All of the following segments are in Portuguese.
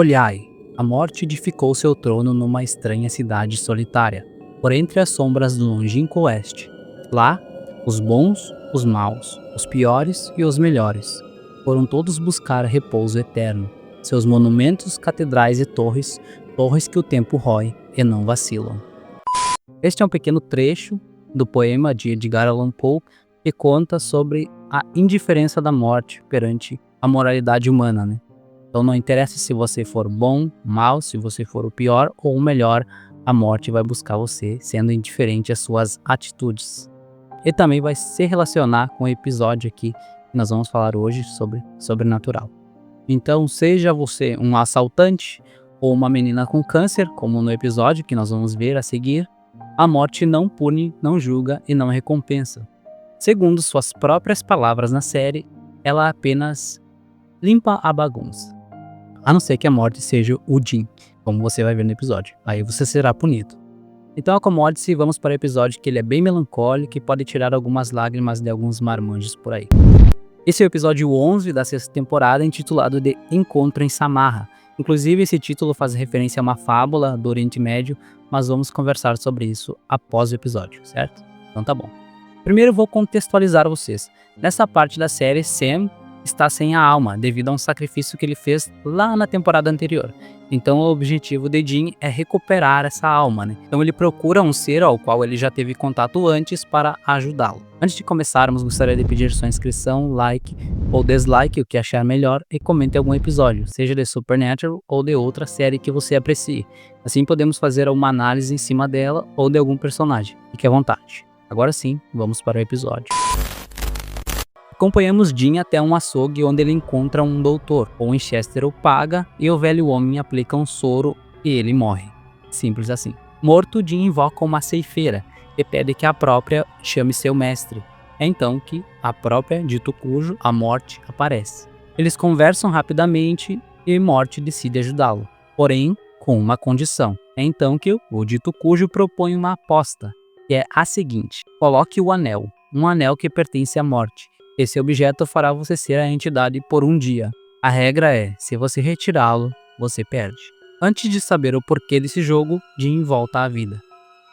Olhai, a morte edificou seu trono numa estranha cidade solitária, por entre as sombras do longínquo oeste. Lá, os bons, os maus, os piores e os melhores foram todos buscar repouso eterno. Seus monumentos, catedrais e torres, torres que o tempo rói e não vacilam. Este é um pequeno trecho do poema de Edgar Allan Poe que conta sobre a indiferença da morte perante a moralidade humana, né? Então não interessa se você for bom, mal, se você for o pior ou o melhor, a morte vai buscar você, sendo indiferente às suas atitudes. E também vai se relacionar com o episódio aqui que nós vamos falar hoje sobre sobrenatural. Então, seja você um assaltante ou uma menina com câncer, como no episódio que nós vamos ver a seguir, a morte não pune, não julga e não recompensa. Segundo suas próprias palavras na série, ela apenas limpa a bagunça. A não ser que a morte seja o Jim, como você vai ver no episódio. Aí você será punido. Então acomode-se e vamos para o episódio, que ele é bem melancólico e pode tirar algumas lágrimas de alguns marmanjos por aí. Esse é o episódio 11 da sexta temporada, intitulado de Encontro em Samarra. Inclusive esse título faz referência a uma fábula do Oriente Médio, mas vamos conversar sobre isso após o episódio, certo? Então tá bom. Primeiro vou contextualizar vocês. Nessa parte da série, Sam está sem a alma, devido a um sacrifício que ele fez lá na temporada anterior. Então o objetivo de Jim é recuperar essa alma, né? Então ele procura um ser ao qual ele já teve contato antes para ajudá-lo. Antes de começarmos, gostaria de pedir sua inscrição, like ou dislike, o que achar melhor, e comente algum episódio, seja de Supernatural ou de outra série que você aprecie. Assim podemos fazer uma análise em cima dela ou de algum personagem. Fique à vontade. Agora sim, vamos para o episódio. Acompanhamos Jim até um açougue onde ele encontra um doutor. O Winchester o paga e o velho homem aplica um soro e ele morre. Simples assim. Morto, Jim invoca uma ceifeira e pede que a própria chame seu mestre. É então que a própria, dito cujo, a morte, aparece. Eles conversam rapidamente e morte decide ajudá-lo. Porém, com uma condição. É então que o dito cujo propõe uma aposta, que é a seguinte: coloque o anel, um anel que pertence à morte. Esse objeto fará você ser a entidade por um dia. A regra é, se você retirá-lo, você perde. Antes de saber o porquê desse jogo, Jim volta à vida.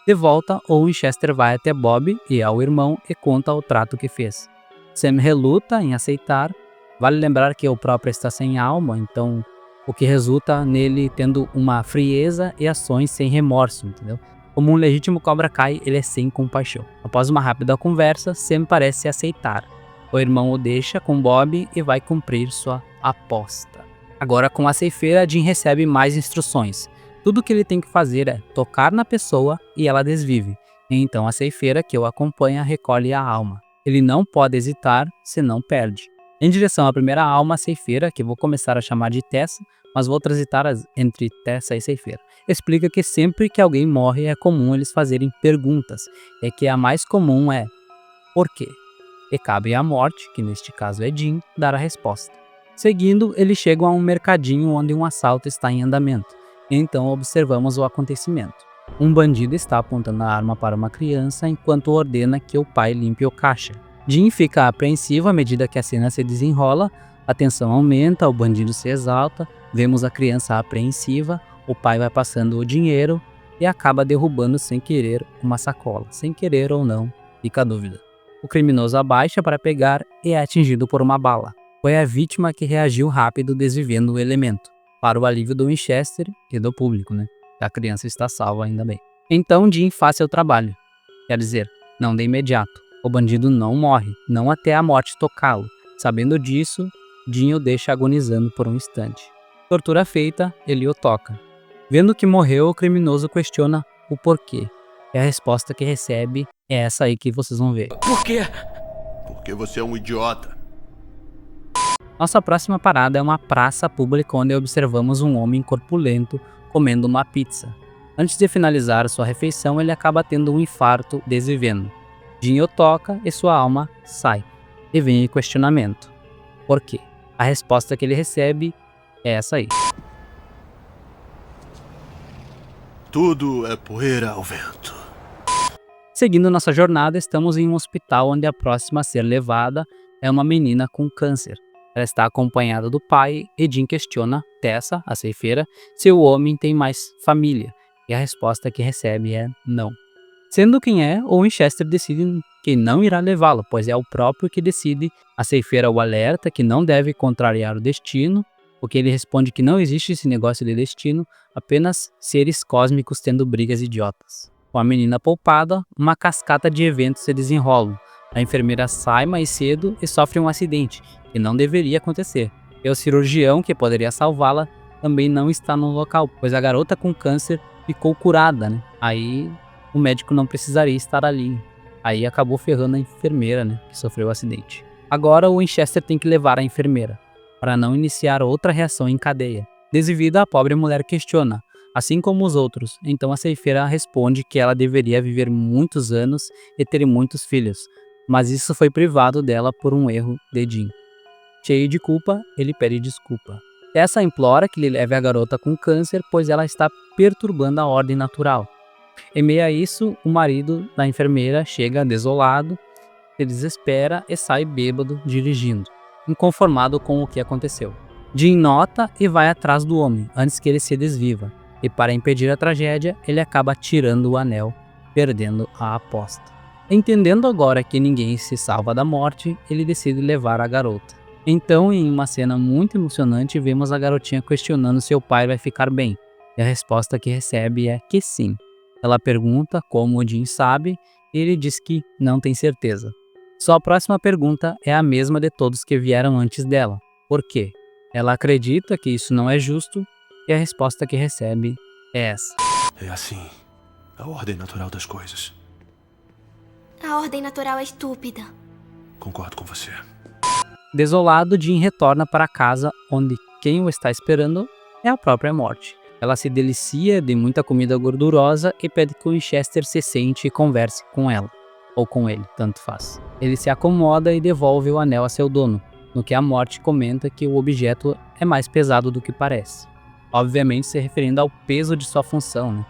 De volta, o Winchester vai até Bob e ao irmão e conta o trato que fez. Sam reluta em aceitar. Vale lembrar que o próprio está sem alma, então o que resulta nele tendo uma frieza e ações sem remorso, entendeu? Como um legítimo Cobra Kai, ele é sem compaixão. Após uma rápida conversa, Sam parece aceitar. O irmão o deixa com Bob e vai cumprir sua aposta. Agora, com a ceifeira, Jim recebe mais instruções. Tudo que ele tem que fazer é tocar na pessoa e ela desvive. Então a ceifeira, que o acompanha, recolhe a alma. Ele não pode hesitar, senão perde. Em direção à primeira alma, a ceifeira, que vou começar a chamar de Tessa, mas vou transitar entre Tessa e ceifeira, explica que sempre que alguém morre é comum eles fazerem perguntas. E que a mais comum é: por quê? E cabe à morte, que neste caso é Jim, dar a resposta. Seguindo, eles chegam a um mercadinho onde um assalto está em andamento. Então observamos o acontecimento. Um bandido está apontando a arma para uma criança enquanto ordena que o pai limpe o caixa. Jim fica apreensivo à medida que a cena se desenrola, a tensão aumenta, o bandido se exalta, vemos a criança apreensiva, o pai vai passando o dinheiro e acaba derrubando sem querer uma sacola. Sem querer ou não, fica a dúvida. O criminoso abaixa para pegar e é atingido por uma bala. Foi a vítima que reagiu rápido, desvivendo o elemento, para o alívio do Winchester e do público, né? A criança está salva, ainda bem. Então Jim faz seu trabalho. Quer dizer, não de imediato. O bandido não morre, não até a morte tocá-lo. Sabendo disso, Jim o deixa agonizando por um instante. Tortura feita, ele o toca. Vendo que morreu, o criminoso questiona o porquê. E a resposta que recebe é essa aí que vocês vão ver. Por quê? Porque você é um idiota. Nossa próxima parada é uma praça pública onde observamos um homem corpulento comendo uma pizza. Antes de finalizar sua refeição, ele acaba tendo um infarto, desvivendo. Jim o toca e sua alma sai. E vem o questionamento: por quê? A resposta que ele recebe é essa aí. Tudo é poeira ao vento. Seguindo nossa jornada, estamos em um hospital onde a próxima a ser levada é uma menina com câncer. Ela está acompanhada do pai e Jin questiona Tessa, a ceifeira, se o homem tem mais família, e a resposta que recebe é não. Sendo quem é, o Winchester decide que não irá levá-lo, pois é o próprio que decide. A ceifeira o alerta que não deve contrariar o destino, porque ele responde que não existe esse negócio de destino, apenas seres cósmicos tendo brigas idiotas. Com a menina poupada, uma cascata de eventos se desenrolam. A enfermeira sai mais cedo e sofre um acidente, que não deveria acontecer. E o cirurgião, que poderia salvá-la, também não está no local, pois a garota com câncer ficou curada, né? Aí o médico não precisaria estar ali. Aí acabou ferrando a enfermeira, né, que sofreu o acidente. Agora o Winchester tem que levar a enfermeira, para não iniciar outra reação em cadeia. Devido, a pobre mulher questiona, assim como os outros. Então a ceifeira responde que ela deveria viver muitos anos e ter muitos filhos, mas isso foi privado dela por um erro de Jin. Cheio de culpa, ele pede desculpa. Tessa implora que ele leve a garota com câncer, pois ela está perturbando a ordem natural. Em meio a isso, o marido da enfermeira chega desolado, se desespera e sai bêbado dirigindo, inconformado com o que aconteceu. Jin nota e vai atrás do homem, antes que ele se desviva, e para impedir a tragédia, ele acaba tirando o anel, perdendo a aposta. Entendendo agora que ninguém se salva da morte, ele decide levar a garota. Então, em uma cena muito emocionante, vemos a garotinha questionando se o pai vai ficar bem, e a resposta que recebe é que sim. Ela pergunta como o Jin sabe e ele diz que não tem certeza. Sua próxima pergunta é a mesma de todos que vieram antes dela. Por quê? Ela acredita que isso não é justo e a resposta que recebe é essa. É assim, a ordem natural das coisas. A ordem natural é estúpida. Concordo com você. Desolado, Jin retorna para casa onde quem o está esperando é a própria morte. Ela se delicia de muita comida gordurosa e pede que o Winchester se sente e converse com ela, ou com ele, tanto faz. Ele se acomoda e devolve o anel a seu dono, no que a morte comenta que o objeto é mais pesado do que parece. Obviamente se referindo ao peso de sua função, né?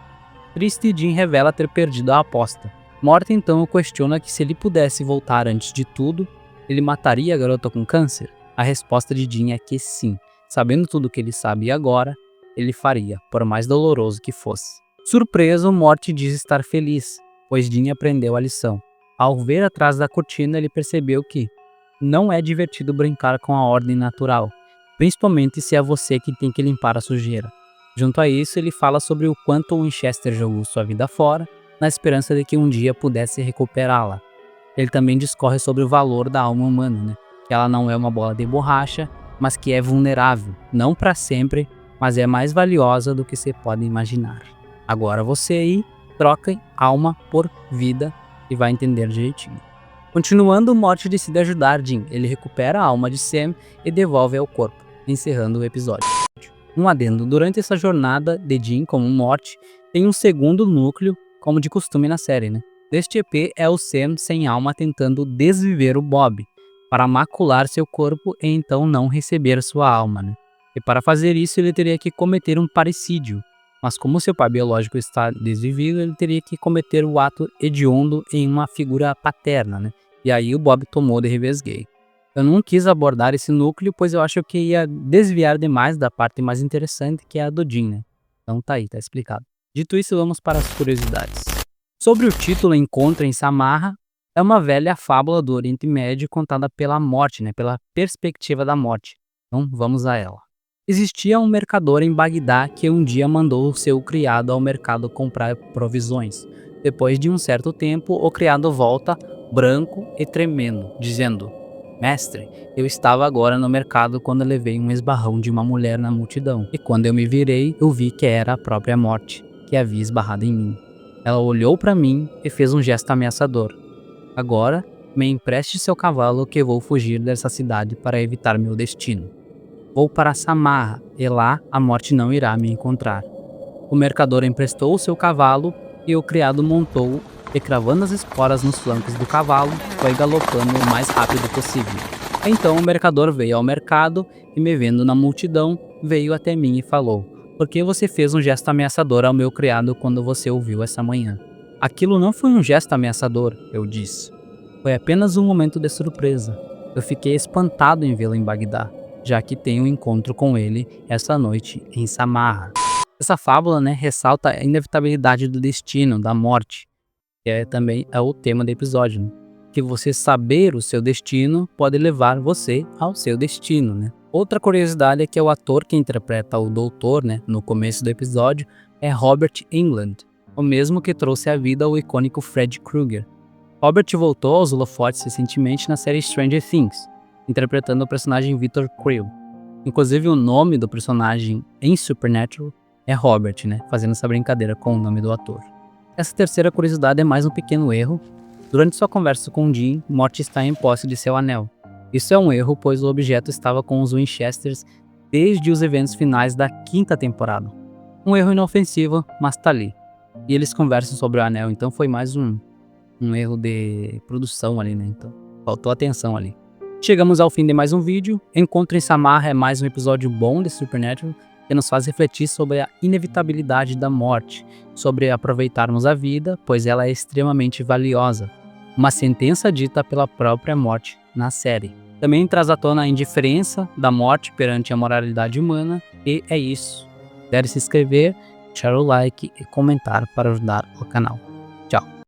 Triste, Jin revela ter perdido a aposta. Morte então o questiona que se ele pudesse voltar antes de tudo, ele mataria a garota com câncer? A resposta de Jin é que sim. Sabendo tudo o que ele sabe agora, ele faria, por mais doloroso que fosse. Surpreso, Morty diz estar feliz, pois Jin aprendeu a lição. Ao ver atrás da cortina, ele percebeu que não é divertido brincar com a ordem natural, principalmente se é você que tem que limpar a sujeira. Junto a isso, ele fala sobre o quanto Winchester jogou sua vida fora, na esperança de que um dia pudesse recuperá-la. Ele também discorre sobre o valor da alma humana, né? Que ela não é uma bola de borracha, mas que é vulnerável, não para sempre, mas é mais valiosa do que você pode imaginar. Agora você aí troca alma por vida e vai entender direitinho. Continuando, Morty decide ajudar Jin. Ele recupera a alma de Sam e devolve ao corpo, encerrando o episódio. Um adendo: durante essa jornada de Jin como Morty, tem um segundo núcleo, como de costume na série, né? Deste EP é o Sam sem alma tentando desviver o Bob, para macular seu corpo e então não receber sua alma, né? E para fazer isso ele teria que cometer um parricídio, mas como seu pai biológico está desvivido, ele teria que cometer o ato hediondo em uma figura paterna, né? E aí o Bob tomou de revés gay. Eu não quis abordar esse núcleo, pois eu acho que ia desviar demais da parte mais interessante, que é a do Jin, né? Então tá aí, tá explicado. Dito isso, vamos para as curiosidades. Sobre o título Encontro em Samarra, é uma velha fábula do Oriente Médio contada pela morte, né? Pela perspectiva da morte. Então vamos a ela. Existia um mercador em Bagdá que um dia mandou o seu criado ao mercado comprar provisões. Depois de um certo tempo, o criado volta, branco e tremendo, dizendo: "Mestre, eu estava agora no mercado quando levei um esbarrão de uma mulher na multidão, e quando eu me virei, eu vi que era a própria morte, que havia esbarrado em mim. Ela olhou para mim e fez um gesto ameaçador. Agora, me empreste seu cavalo que vou fugir dessa cidade para evitar meu destino. Vou para Samarra, e lá a morte não irá me encontrar." O mercador emprestou o seu cavalo e o criado montou e, cravando as esporas nos flancos do cavalo, foi galopando o mais rápido possível. Então o mercador veio ao mercado e, me vendo na multidão, veio até mim e falou: "Por que você fez um gesto ameaçador ao meu criado quando você o viu essa manhã?" "Aquilo não foi um gesto ameaçador", eu disse. "Foi apenas um momento de surpresa." Eu fiquei espantado em vê-lo em Bagdá, já que tenho um encontro com ele essa noite em Samarra. Essa fábula, né, ressalta a inevitabilidade do destino, da morte, que também é o tema do episódio, né? Que você saber o seu destino pode levar você ao seu destino, né? Outra curiosidade é que o ator que interpreta o doutor, né, no começo do episódio, é Robert Englund, o mesmo que trouxe à vida o icônico Fred Krueger. Robert voltou aos holofotes recentemente na série Stranger Things, interpretando o personagem Victor Creel. Inclusive o nome do personagem em Supernatural é Robert, né, fazendo essa brincadeira com o nome do ator. Essa terceira curiosidade é mais um pequeno erro. Durante sua conversa com Dean, Morty está em posse de seu anel. Isso é um erro, pois o objeto estava com os Winchesters desde os eventos finais da 5ª temporada. Um erro inofensivo, mas tá ali. E eles conversam sobre o anel, então foi mais um erro de produção ali, né? Então faltou atenção ali. Chegamos ao fim de mais um vídeo. Encontro em Samarra é mais um episódio bom de Supernatural que nos faz refletir sobre a inevitabilidade da morte, sobre aproveitarmos a vida, pois ela é extremamente valiosa. Uma sentença dita pela própria morte na série. Também traz à tona a indiferença da morte perante a moralidade humana, e é isso. Deve se inscrever, deixar o like e comentar para ajudar o canal.